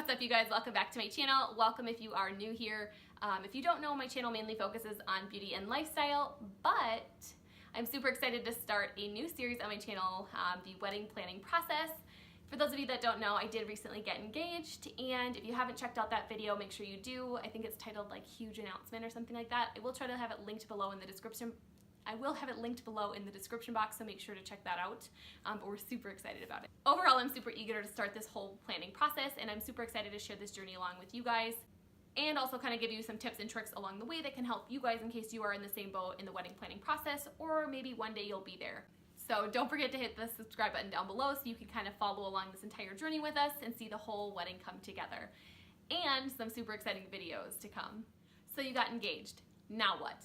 What's up, you guys? Welcome back to my channel. Welcome if you are new here. If you don't know, my channel mainly focuses on beauty and lifestyle, but I'm super excited to start a new series on my channel, the wedding planning process. For those of you that don't know, I did recently get engaged, and if you haven't checked out that video, make sure you do. I think it's titled like Huge Announcement or something like that. I will try to have it linked below in the description. I will have it linked below in the description box, so make sure to check that out, but we're super excited about it. Overall, I'm super eager to start this whole planning process, and I'm super excited to share this journey along with you guys, and also kind of give you some tips and tricks along the way that can help you guys in case you are in the same boat in the wedding planning process, or maybe one day you'll be there. So don't forget to hit the subscribe button down below so you can kind of follow along this entire journey with us and see the whole wedding come together, and some super exciting videos to come. So you got engaged. Now what?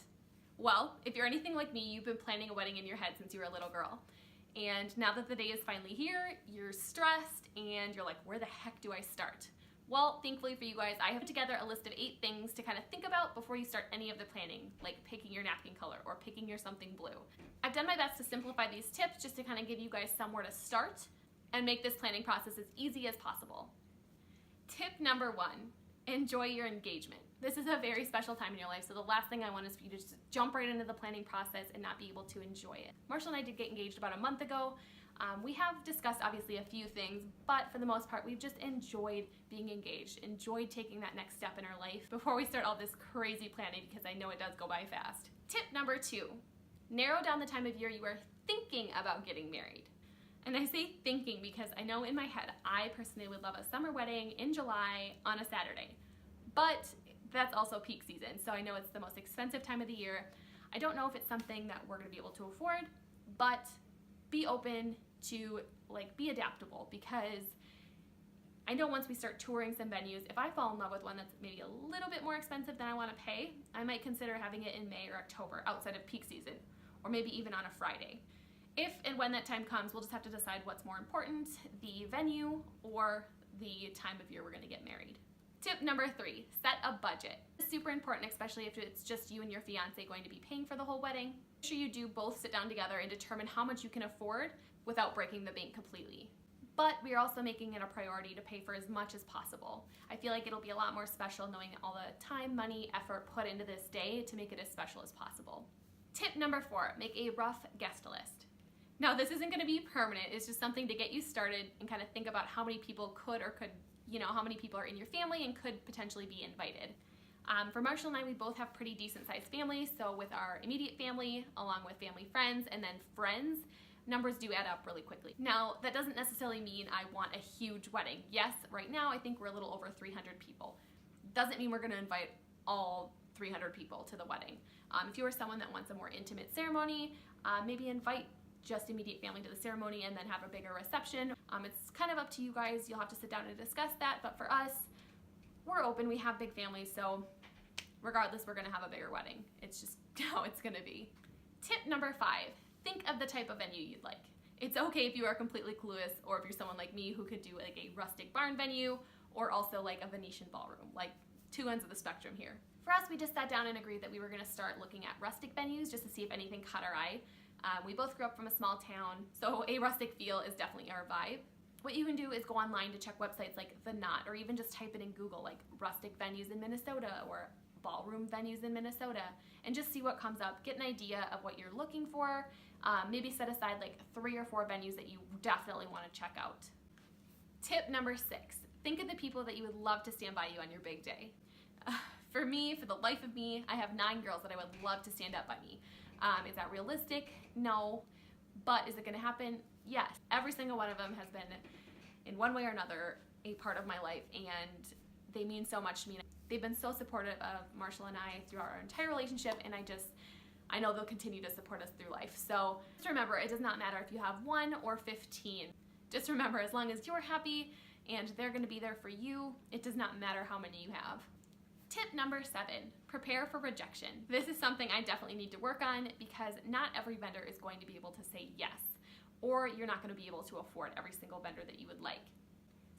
Well, if you're anything like me, you've been planning a wedding in your head since you were a little girl. And now that the day is finally here, you're stressed and you're like, where the heck do I start? Well, thankfully for you guys, I have put together a list of 8 things to kind of think about before you start any of the planning, like picking your napkin color or picking your something blue. I've done my best to simplify these tips just to kind of give you guys somewhere to start and make this planning process as easy as possible. Tip number 1, enjoy your engagement. This is a very special time in your life, so the last thing I want is for you to just jump right into the planning process and not be able to enjoy it. Marshall and I did get engaged about a month ago. We have discussed obviously a few things, but for the most part, we've just enjoyed being engaged, enjoyed taking that next step in our life before we start all this crazy planning, because I know it does go by fast. Tip number 2, narrow down the time of year you are thinking about getting married. And I say thinking because I know in my head, I personally would love a summer wedding in July on a Saturday, but that's also peak season, so I know it's the most expensive time of the year. I don't know if it's something that we're gonna be able to afford, but be open to be adaptable, because I know once we start touring some venues, if I fall in love with one that's maybe a little bit more expensive than I wanna pay, I might consider having it in May or October outside of peak season, or maybe even on a Friday. If and when that time comes, we'll just have to decide what's more important, the venue or the time of year we're gonna get married. Tip number 3, set a budget. It's super important, especially if it's just you and your fiance going to be paying for the whole wedding. Make sure you do both sit down together and determine how much you can afford without breaking the bank completely. But we are also making it a priority to pay for as much as possible. I feel like it'll be a lot more special knowing all the time, money, effort put into this day to make it as special as possible. Tip number 4, make a rough guest list. Now, this isn't gonna be permanent, it's just something to get you started and kind of think about how many people how many people are in your family and could potentially be invited. For Marshall and I, we both have pretty decent sized families, so with our immediate family, along with family friends, and then friends, numbers do add up really quickly. Now, that doesn't necessarily mean I want a huge wedding. Yes, right now I think we're a little over 300 people. Doesn't mean we're gonna invite all 300 people to the wedding. If you are someone that wants a more intimate ceremony, maybe invite just immediate family to the ceremony and then have a bigger reception. It's kind of up to you guys. You'll have to sit down and discuss that, but for us, we're open. We have big families, so regardless, we're gonna have a bigger wedding. It's just how it's gonna be. Tip number 5, think of the type of venue you'd like. It's okay if you are completely clueless, or if you're someone like me who could do like a rustic barn venue, or also like a Venetian ballroom, like 2 ends of the spectrum here. For us, we just sat down and agreed that we were gonna start looking at rustic venues just to see if anything caught our eye. We both grew up from a small town, so a rustic feel is definitely our vibe. What you can do is go online to check websites like The Knot, or even just type it in Google, like rustic venues in Minnesota or ballroom venues in Minnesota, and just see what comes up. Get an idea of what you're looking for. Maybe set aside like 3 or 4 venues that you definitely want to check out. Tip number 6, think of the people that you would love to stand by you on your big day. For me, for the life of me, I have 9 girls that I would love to stand up by me. Is that realistic? No. But is it gonna happen? Yes. Every single one of them has been, in one way or another, a part of my life, and they mean so much to me. They've been so supportive of Marshall and I throughout our entire relationship, and I know they'll continue to support us through life. So just remember, it does not matter if you have 1 or 15. Just remember, as long as you're happy and they're gonna be there for you, it does not matter how many you have. Tip number 7, prepare for rejection. This is something I definitely need to work on, because not every vendor is going to be able to say yes, or you're not going to be able to afford every single vendor that you would like.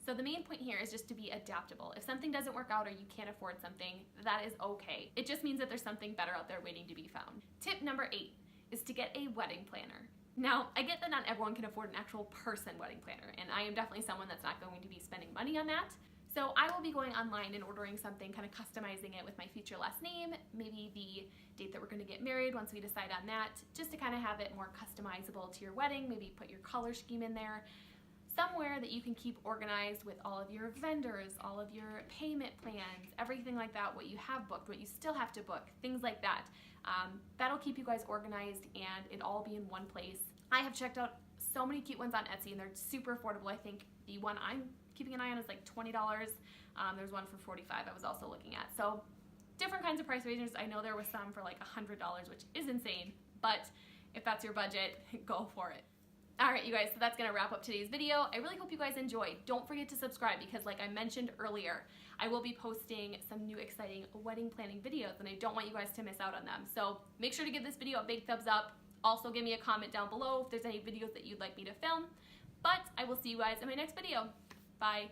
So the main point here is just to be adaptable. If something doesn't work out or you can't afford something, that is okay. It just means that there's something better out there waiting to be found. Tip number 8 is to get a wedding planner. Now, I get that not everyone can afford an actual person wedding planner, and I am definitely someone that's not going to be spending money on that. So I will be going online and ordering something, kind of customizing it with my future last name, maybe the date that we're going to get married once we decide on that, just to kind of have it more customizable to your wedding. Maybe put your color scheme in there, somewhere that you can keep organized with all of your vendors, all of your payment plans, everything like that, what you have booked, what you still have to book, things like that. That'll keep you guys organized and it all be in one place. I have checked out so many cute ones on Etsy and they're super affordable. I think the one I'm keeping an eye on is like $20. There's one for $45 I was also looking at. So different kinds of price ranges. I know there was some for like $100, which is insane, but if that's your budget, go for it. All right, you guys, so that's gonna wrap up today's video. I really hope you guys enjoyed. Don't forget to subscribe because like I mentioned earlier, I will be posting some new exciting wedding planning videos and I don't want you guys to miss out on them. So make sure to give this video a big thumbs up. Also give me a comment down below if there's any videos that you'd like me to film. But I will see you guys in my next video. Bye.